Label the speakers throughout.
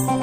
Speaker 1: হাওয়ার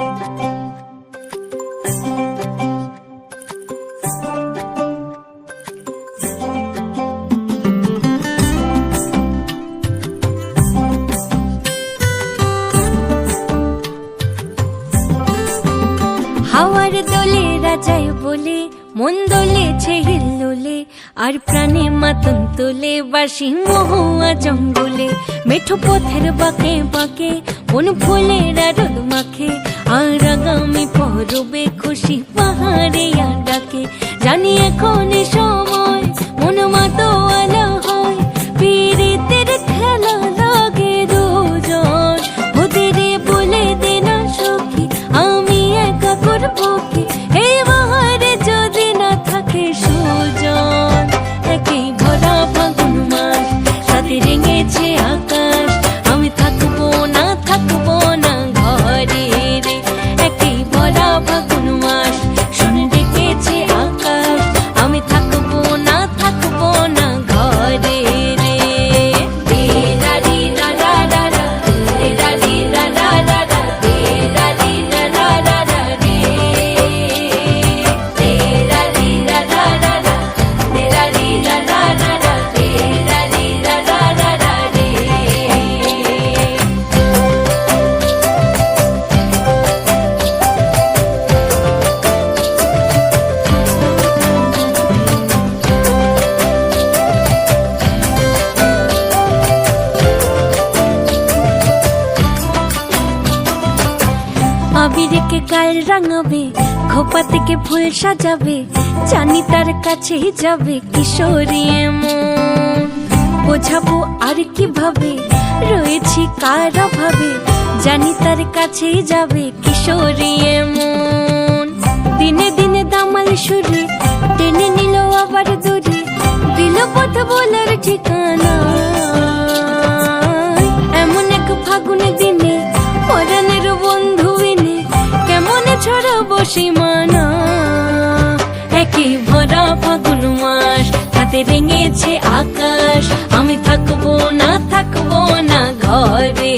Speaker 1: দোলে রাজায় বলে মন দোলেছে হিল্লোলে, আর প্রাণে মাতন তোলে বাসি মহুয়া জঙ্গলে। মেঠো পথের বাঁকে বাঁকে মন ফুলেরা রোদ মাখে, আর আগামী পরবে খুশি পাহাড়ে ডাকে। জানি এখন সময় মন মাতোয়ালা হয়, পীড়িতের খেলা লাগে দুজন। ওদের বলে দে না সখী আমি একা করবো কি, এই বাহারে যদি না থাকে সুজন। একই ভরা ফাগুন মাস সাথে রেঙেছে আকাশ, আমি থাকবো না ঘরে রে। একই ভরা ফাগুন মাস শুনে ডেকেছে আকাশ, আমি থাকবো না ঘরে রে। রে রা রি রা রা রা রা, রে রা রি রা রা রা রা, রে রা রি রা রা রা রা রে। রে রা রি রা রা রা রা, রে রা রি রা রা রা রা, রে রা রি রা রা রা রা রে। আবিরকে গাল রাঙাবে, খোপা থেকে ফুল সাজাবে, জানি তার কাছেই যাবে কিশোরী মন। বোঝাবো আর কিভাবে রয়েছি কার অভাবে, জানি তার কাছেই যাবে কিশোরী মন। দিনে দিনে দামাল সুরে টেনে নিল আবার দূরে, দিল পথ বলার ঠিকানা। এমন এক ফাগুন দিনে পরাণের বন্ধু এনে কেমনে ছড়াবো সীমানা। একই ভরা ফাগুন মাস তাতে রেঙেছে আকাশ, আমি থাকবো না ঘরে